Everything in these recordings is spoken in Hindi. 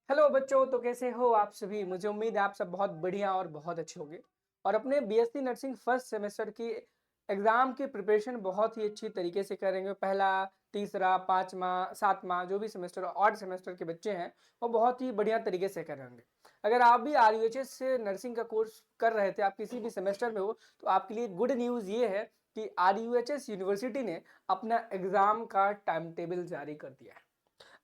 हेलो बच्चों, तो कैसे हो आप सभी। मुझे उम्मीद है आप सब बहुत बढ़िया और बहुत अच्छे होंगे और अपने बीएससी नर्सिंग फर्स्ट सेमेस्टर की एग्जाम की प्रिपरेशन बहुत ही अच्छी तरीके से करेंगे। पहला, तीसरा, पांचवा, सातवां जो भी सेमेस्टर ऑड सेमेस्टर के बच्चे हैं वो बहुत ही बढ़िया तरीके से करेंगे। अगर आप भी आरयूएचएस से नर्सिंग का कोर्स कर रहे थे, आप किसी भी सेमेस्टर में हो, तो आपके लिए गुड न्यूज़ ये है कि आरयूएचएस यूनिवर्सिटी ने अपना एग्जाम का टाइम टेबल जारी कर दिया है।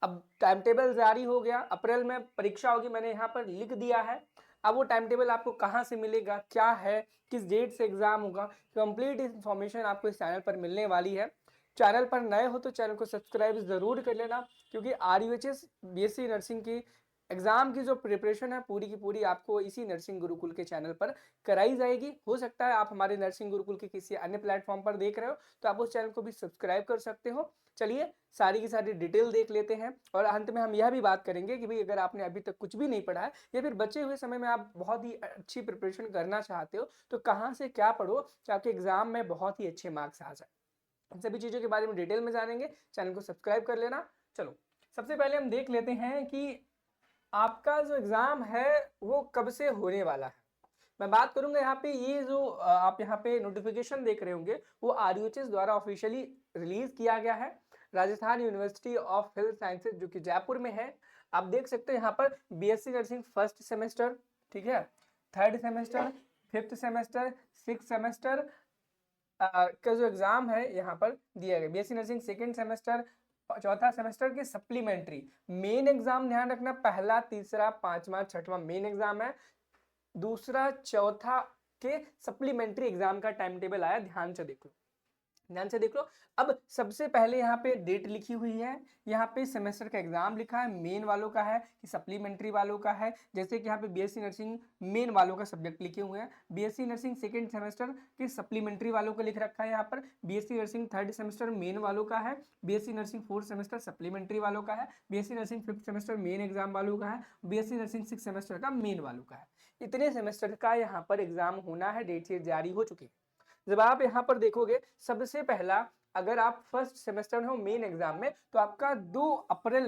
अब टाइम टेबल जारी हो गया, अप्रैल में परीक्षा होगी, मैंने यहाँ पर लिख दिया है। अब वो टाइम टेबल आपको कहाँ से मिलेगा, क्या है, किस डेट से एग्जाम होगा, कंप्लीट इंफॉर्मेशन आपको इस चैनल पर मिलने वाली है। चैनल पर नए हो तो चैनल को सब्सक्राइब जरूर कर लेना, क्योंकि आरयूएचएस बीएससी नर्सिंग की एग्जाम की जो प्रिपरेशन है पूरी की पूरी आपको इसी नर्सिंग गुरुकुल के चैनल पर कराई जाएगी। हो सकता है आप हमारे नर्सिंग गुरुकुल के किसी अन्य प्लेटफॉर्म पर देख रहे हो, तो आप उस चैनल को भी सब्सक्राइब कर सकते हो। चलिए सारी की सारी डिटेल देख लेते हैं और अंत में हम यह भी बात करेंगे कि भाई अगर आपने अभी तक कुछ भी नहीं पढ़ा है या फिर बचे हुए समय में आप बहुत ही अच्छी प्रिपरेशन करना चाहते हो, तो कहाँ से क्या पढ़ो कि आपके एग्जाम में बहुत ही अच्छे मार्क्स आ जाए। इन सभी चीज़ों के बारे में डिटेल में जानेंगे, चैनल को सब्सक्राइब कर लेना। चलो सबसे पहले हम देख लेते हैं कि आपका जो एग्जाम है वो कब से होने वाला है। मैं बात करूंगा यहाँ पे, ये जो आप यहाँ पे नोटिफिकेशन देख रहे होंगे वो आरयूएचएस द्वारा ऑफिशियली रिलीज किया गया है। Rajasthan university of health sciences जो कि जयपुर में है। आप देख सकते हैं यहाँ पर बीएससी नर्सिंग फर्स्ट सेमेस्टर, ठीक है, third semester, fifth semester, six semester का जो एग्जाम है यहाँ पर दिया गया। बीएससी नर्सिंग सेकेंड सेमेस्टर, चौथा सेमेस्टर के सप्लीमेंट्री मेन एग्जाम, ध्यान रखना, पहला, तीसरा, पांचवा, छठवां मेन एग्जाम है। दूसरा, चौथा के सप्लीमेंट्री एग्जाम का टाइम टेबल आया, ध्यान से देख लो, ध्यान से देख लो। अब सबसे पहले यहाँ पे डेट लिखी हुई है, यहाँ पे सेमेस्टर का एग्जाम लिखा है, मेन वालों का है कि सप्लीमेंट्री वालों का है। जैसे कि यहाँ पे बीएससी नर्सिंग मेन वालों का सब्जेक्ट लिखे हुए हैं, बीएससी नर्सिंग सेकेंड सेमेस्टर के सप्लीमेंट्री वालों का लिख रखा है यहाँ पर, BSc nursing third semester main वालों का है, BSc nursing fourth semester supplementary वालों का है, BSc nursing fifth semester main exam वालों का है, बीएससी नर्सिंग सिक्स सेमेस्टर का मेन वालों का है। इतने सेमेस्टर का यहाँ पर एग्जाम होना है, डेट शीट जारी हो चुकी है। जब आप यहाँ पर देखोगे, सबसे पहला, अगर आप फर्स्ट सेमेस्टर में हो मेन एग्जाम में, तो आपका 2 अप्रैल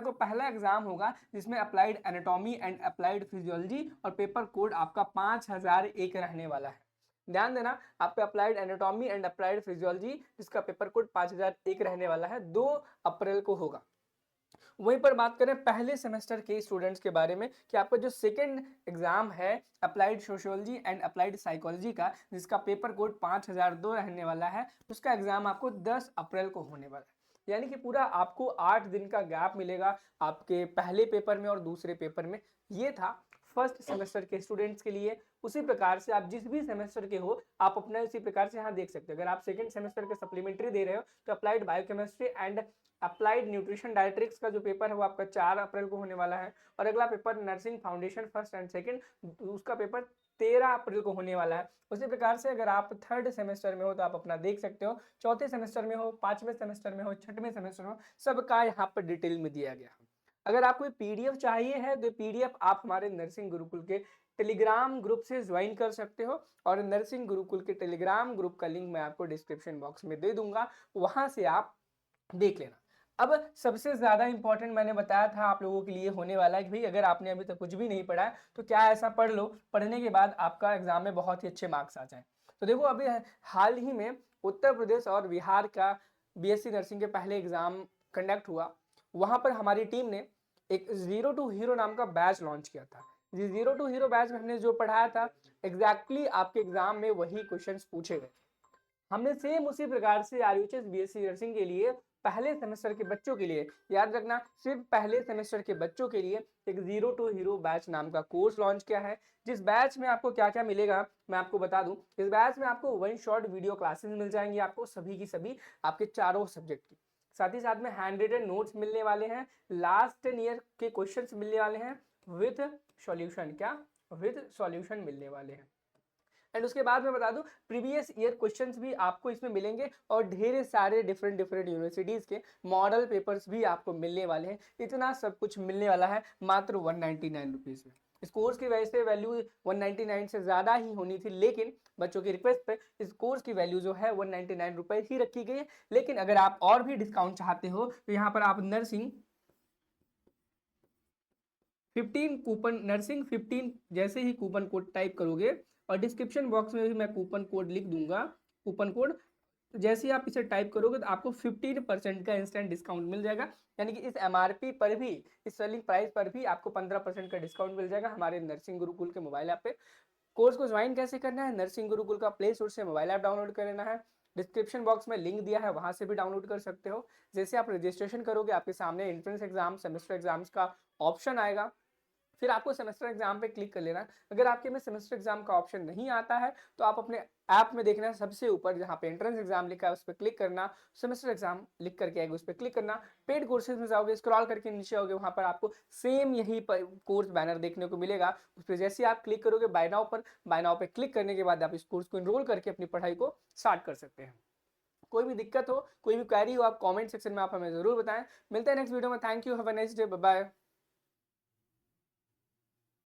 को पहला एग्जाम होगा, जिसमें applied anatomy and applied physiology और पेपर कोड आपका 5001 रहने वाला है। ध्यान देना, आपका applied anatomy and applied physiology जिसका पेपर कोड 5001 रहने वाला है, 2 अप्रैल को होगा। वहीं पर बात करें पहले सेमेस्टर के स्टूडेंट्स के बारे में कि आपका जो सेकंड एग्जाम है applied sociology and applied psychology का, जिसका पेपर कोड 5002 रहने वाला है, उसका एग्जाम आपको 10 अप्रैल को होने वाला है। यानी कि पूरा आपको 8 दिन का गैप मिलेगा आपके पहले पेपर में और दूसरे पेपर में। ये था फर्स्ट सेमेस्टर के स्टूडेंट्स के लिए। उसी प्रकार से आप जिस भी सेमेस्टर के हो, आप अपना इसी प्रकार से यहाँ देख सकते हो। अगर आप सेकंड सेमेस्टर के सप्लीमेंट्री दे रहे हो, तो applied biochemistry and applied nutrition डायट्रिक्स का जो पेपर है वो आपका 4 अप्रैल को होने वाला है। और अगला paper nursing foundation first and second, उसका पेपर 13 अप्रैल को होने वाला है। उसी प्रकार से अगर आप थर्ड सेमेस्टर में हो तो आप अपना देख सकते हो, चौथे सेमेस्टर में हो, पांचवें सेमेस्टर में हो, छठवें सेमेस्टर में हो, सबका यहाँ पर डिटेल में दिया गया है। अगर आपको पीडीएफ चाहिए है तो पीडीएफ आप हमारे नर्सिंग गुरुकुल के टेलीग्राम ग्रुप से ज्वाइन कर सकते हो, और नर्सिंग गुरुकुल के टेलीग्राम ग्रुप का लिंक मैं आपको डिस्क्रिप्शन बॉक्स में दे दूंगा, वहां से आप देख लेना। अब सबसे ज्यादा इंपॉर्टेंट मैंने बताया था आप लोगों के लिए होने वाला है कि भाई अगर आपने अभी तक कुछ भी नहीं पढ़ा है तो क्या ऐसा पढ़ लो, पढ़ने के बाद आपका एग्जाम में बहुत ही अच्छे मार्क्स आ जाए। तो देखो अभी हाल ही में उत्तर प्रदेश और बिहार का बीएससी नर्सिंग के पहले एग्जाम कंडक्ट हुआ। वहां पर हमारी टीम ने एक जीरो टू हीरो नाम का बैच लॉन्च किया था। जी, जीरो टू हीरो बैच में हमने जो पढ़ाया था एग्जैक्टली आपके एग्जाम में वही क्वेश्चंस पूछे गए। हमने सेम उसी प्रकार से आरयूएचएस बीएससी नर्सिंग के लिए पहले सेमेस्टर के बच्चों के लिए, याद रखना सिर्फ पहले सेमेस्टर के बच्चों के लिए, एक जीरो टू हीरो बैच नाम का कोर्स लॉन्च किया है। जिस बैच में आपको क्या क्या मिलेगा मैं आपको बता दूं। इस बैच में आपको वन शॉट वीडियो क्लासेस मिल जाएंगी, आपको सभी की सभी आपके चारों सब्जेक्ट की। साथ ही साथ में हैंड रिटन नोट्स मिलने वाले हैं, लास्ट ईयर के क्वेश्चंस मिलने वाले हैं विथ सॉल्यूशन, क्या विथ सॉल्यूशन मिलने वाले हैं। एंड उसके बाद मैं बता दूं प्रीवियस ईयर क्वेश्चंस भी आपको इसमें मिलेंगे, और ढेर सारे डिफरेंट डिफरेंट यूनिवर्सिटीज के मॉडल पेपर्स भी आपको मिलने वाले हैं। इतना सब कुछ मिलने वाला है मात्र 199 रुपीज में। इस कोर्स की वजह से वैल्यू 199 से ज़्यादा ही होनी थी, लेकिन बच्चों की रिक्वेस्ट पे इस कोर्स की वैल्यू जो है 199 रुपये ही रखी गई है। लेकिन अगर आप और भी डिस्काउंट चाहते हो तो यहाँ पर आप नर्सिंग 15 कूपन नर्सिंग 15 जैसे ही कूपन कोड टाइप करोगे और डिस्क्रिप्शन बॉक्स में भी मैं कूपन कोड लिख दूंगा। कूपन कोड जैसे ही आप इसे टाइप करोगे तो आपको 15% का इंस्टेंट डिस्काउंट मिल जाएगा। यानी कि इस एमआरपी पर भी, इस सेलिंग प्राइस पर भी आपको 15% का डिस्काउंट मिल जाएगा हमारे नर्सिंग गुरुकुल के मोबाइल ऐप पे। कोर्स को ज्वाइन कैसे करना है? नर्सिंग गुरुकुल का प्ले स्टोर से मोबाइल ऐप डाउनलोड कर लेना है। डिस्क्रिप्शन बॉक्स में लिंक दिया है, वहां से भी डाउनलोड कर सकते हो। जैसे आप रजिस्ट्रेशन करोगे आपके सामने एंट्रेंस एग्जाम, सेमेस्टर एग्जाम्स का ऑप्शन आएगा। फिर आपको सेमेस्टर एग्जाम पे क्लिक कर लेना है। अगर आपके में सेमेस्टर एग्जाम का ऑप्शन नहीं आता है तो आप अपने ऐप में देखना है, सबसे ऊपर जहाँ पे एंट्रेंस एग्जाम लिखा है उस पर क्लिक करना, सेमेस्टर एग्जाम लिख करके आएगा उस पर क्लिक करना। पेड कोर्सेज में जाओगे, स्क्रॉल करके नीचे आओगे, वहां पर आपको सेम यही कोर्स बैनर देखने को मिलेगा। उस पर जैसे आप क्लिक करोगे बाय नाउ पर, बाय नाउ पे क्लिक करने के बाद आप इस कोर्स को इनरोल करके अपनी पढ़ाई को स्टार्ट कर सकते हैं। कोई भी दिक्कत हो, कोई भी क्वेरी हो, आप कमेंट सेक्शन में आप हमें जरूर बताएं। मिलते हैं नेक्स्ट वीडियो में। Thank you, have a nice day, bye bye.